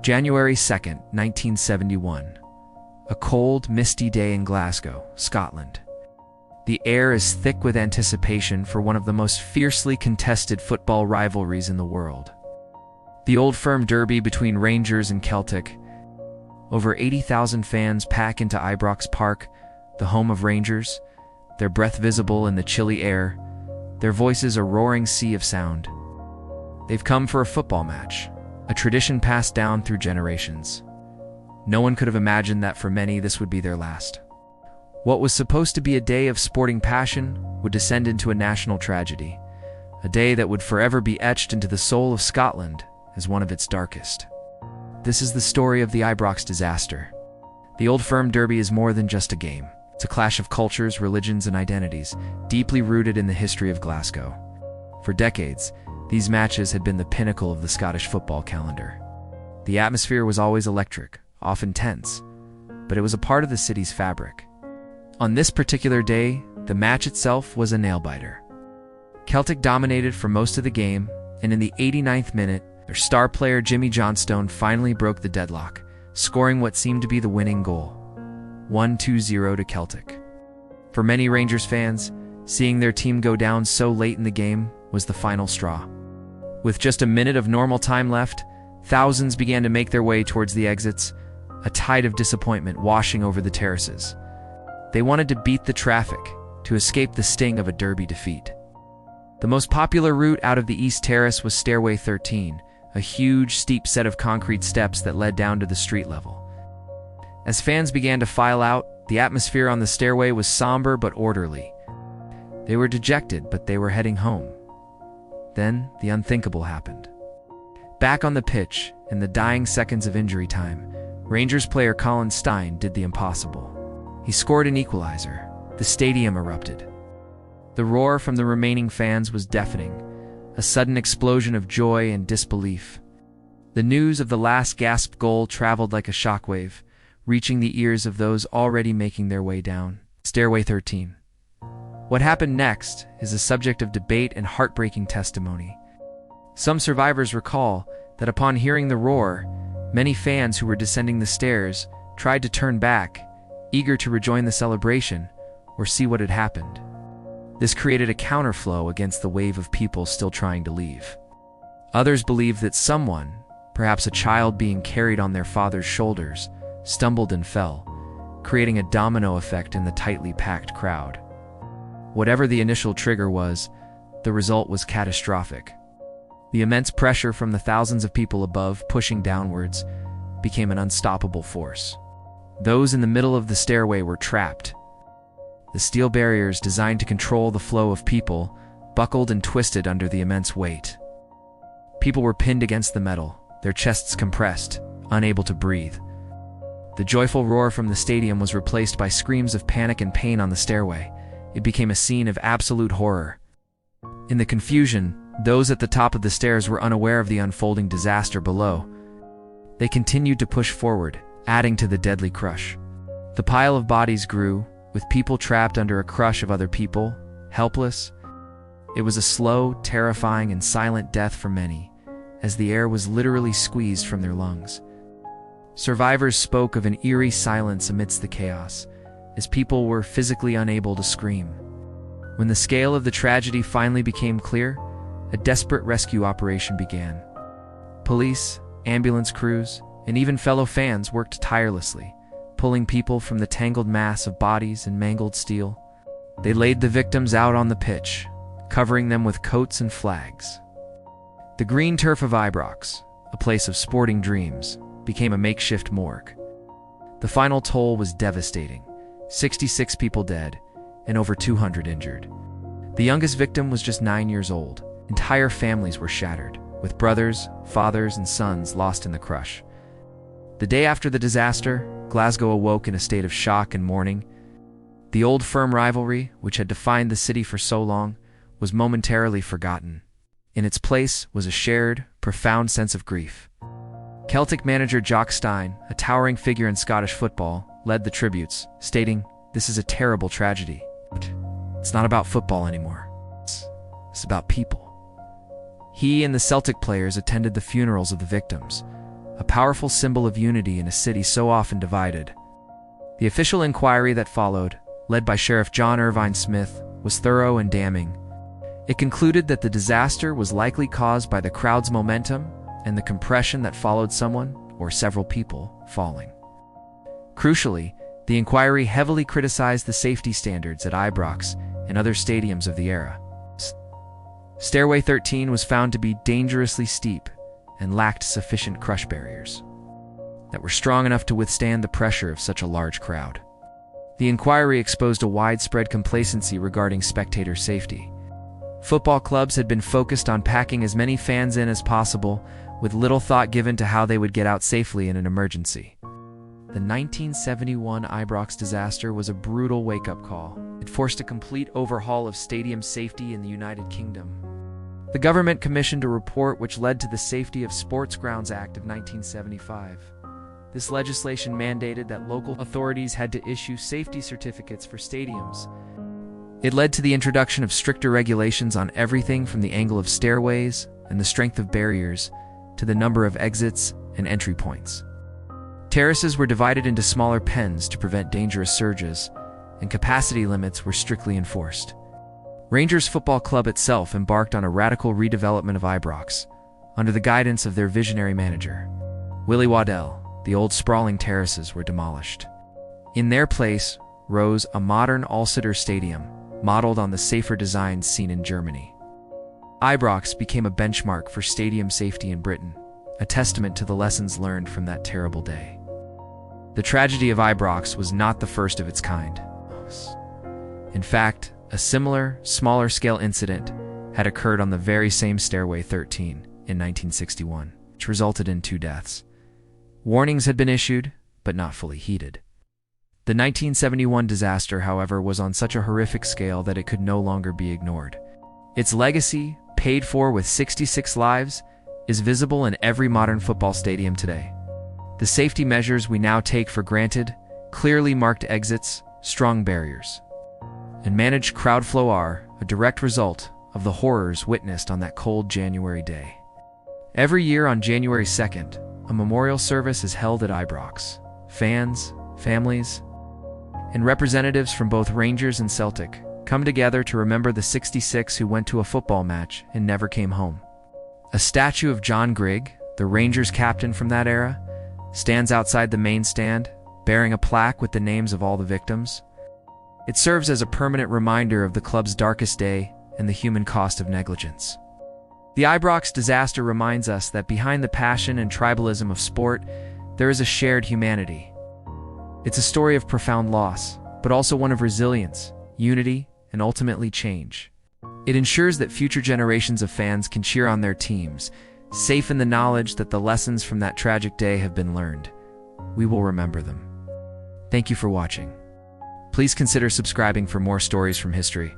January 2nd, 1971. A cold, misty day in Glasgow, Scotland. The air is thick with anticipation for one of the most fiercely contested football rivalries in the world. The Old Firm derby between Rangers and Celtic. Over 80,000 fans pack into Ibrox Park, the home of Rangers, their breath visible in the chilly air, their voices a roaring sea of sound. They've come for a football match, a tradition passed down through generations. No one could have imagined that for many this would be their last. What was supposed to be a day of sporting passion would descend into a national tragedy, a day that would forever be etched into the soul of Scotland as one of its darkest. This is the story of the Ibrox disaster. The Old Firm derby is more than just a game. It's a clash of cultures, religions, and identities, deeply rooted in the history of Glasgow. For decades, these matches had been the pinnacle of the Scottish football calendar. The atmosphere was always electric, often tense, but it was a part of the city's fabric. On this particular day, the match itself was a nail-biter. Celtic dominated for most of the game, and in the 89th minute, their star player Jimmy Johnstone finally broke the deadlock, scoring what seemed to be the winning goal. 1-2-0 to Celtic. For many Rangers fans, seeing their team go down so late in the game was the final straw. With just a minute of normal time left, thousands began to make their way towards the exits, a tide of disappointment washing over the terraces. They wanted to beat the traffic, to escape the sting of a derby defeat. The most popular route out of the East Terrace was Stairway 13, a huge, steep set of concrete steps that led down to the street level. As fans began to file out, the atmosphere on the stairway was somber but orderly. They were dejected, but they were heading home. Then, the unthinkable happened. Back on the pitch, in the dying seconds of injury time, Rangers player Colin Stein did the impossible. He scored an equalizer. The stadium erupted. The roar from the remaining fans was deafening, a sudden explosion of joy and disbelief. The news of the last gasped goal traveled like a shockwave, reaching the ears of those already making their way down Stairway 13. What happened next is a subject of debate and heartbreaking testimony. Some survivors recall that upon hearing the roar, many fans who were descending the stairs tried to turn back, eager to rejoin the celebration or see what had happened. This created a counterflow against the wave of people still trying to leave. Others believed that someone, perhaps a child being carried on their father's shoulders, stumbled and fell, creating a domino effect in the tightly packed crowd. Whatever the initial trigger was, the result was catastrophic. The immense pressure from the thousands of people above pushing downwards became an unstoppable force. Those in the middle of the stairway were trapped. The steel barriers designed to control the flow of people buckled and twisted under the immense weight. People were pinned against the metal, their chests compressed, unable to breathe. The joyful roar from the stadium was replaced by screams of panic and pain on the stairway. It became a scene of absolute horror. In the confusion, those at the top of the stairs were unaware of the unfolding disaster below. They continued to push forward, adding to the deadly crush. The pile of bodies grew, with people trapped under a crush of other people, helpless. It was a slow, terrifying, and silent death for many, as the air was literally squeezed from their lungs. Survivors spoke of an eerie silence amidst the chaos, as people were physically unable to scream. When the scale of the tragedy finally became clear, a desperate rescue operation began. Police, ambulance crews, and even fellow fans worked tirelessly, pulling people from the tangled mass of bodies and mangled steel. They laid the victims out on the pitch, covering them with coats and flags. The green turf of Ibrox, a place of sporting dreams, became a makeshift morgue. The final toll was devastating. 66 people dead, and over 200 injured. The youngest victim was just 9 years old. Entire families were shattered, with brothers, fathers, and sons lost in the crush. The day after the disaster, Glasgow awoke in a state of shock and mourning. The Old Firm rivalry, which had defined the city for so long, was momentarily forgotten. In its place was a shared, profound sense of grief. Celtic manager Jock Stein, a towering figure in Scottish football, led the tributes, stating, "This is a terrible tragedy. It's not about football anymore. It's about people." He and the Celtic players attended the funerals of the victims, a powerful symbol of unity in a city so often divided. The official inquiry that followed, led by Sheriff John Irvine Smith, was thorough and damning. It concluded that the disaster was likely caused by the crowd's momentum and the compression that followed someone, or several people, falling. Crucially, the inquiry heavily criticized the safety standards at Ibrox and other stadiums of the era. Stairway 13 was found to be dangerously steep and lacked sufficient crush barriers that were strong enough to withstand the pressure of such a large crowd. The inquiry exposed a widespread complacency regarding spectator safety. Football clubs had been focused on packing as many fans in as possible, with little thought given to how they would get out safely in an emergency. The 1971 Ibrox disaster was a brutal wake-up call. It forced a complete overhaul of stadium safety in the United Kingdom. The government commissioned a report which led to the Safety of Sports Grounds Act of 1975. This legislation mandated that local authorities had to issue safety certificates for stadiums. It led to the introduction of stricter regulations on everything from the angle of stairways and the strength of barriers to the number of exits and entry points. Terraces were divided into smaller pens to prevent dangerous surges, and capacity limits were strictly enforced. Rangers Football Club itself embarked on a radical redevelopment of Ibrox, under the guidance of their visionary manager, Willie Waddell. The old sprawling terraces were demolished. In their place rose a modern all-sitter stadium, modeled on the safer designs seen in Germany. Ibrox became a benchmark for stadium safety in Britain, a testament to the lessons learned from that terrible day. The tragedy of Ibrox was not the first of its kind. In fact, a similar, smaller-scale incident had occurred on the very same Stairway 13 in 1961, which resulted in 2 deaths. Warnings had been issued, but not fully heeded. The 1971 disaster, however, was on such a horrific scale that it could no longer be ignored. Its legacy, paid for with 66 lives, is visible in every modern football stadium today. The safety measures we now take for granted, clearly marked exits, strong barriers, and managed crowd flow are a direct result of the horrors witnessed on that cold January day. Every year on January 2nd, a memorial service is held at Ibrox. Fans, families, and representatives from both Rangers and Celtic come together to remember the 66 who went to a football match and never came home. A statue of John Grigg, the Rangers captain from that era, stands outside the main stand, bearing a plaque with the names of all the victims. It serves as a permanent reminder of the club's darkest day and the human cost of negligence. The Ibrox disaster reminds us that behind the passion and tribalism of sport, there is a shared humanity. It's a story of profound loss, but also one of resilience, unity, and ultimately change. It ensures that future generations of fans can cheer on their teams, safe in the knowledge that the lessons from that tragic day have been learned. We will remember them. Thank you for watching. Please consider subscribing for more stories from history.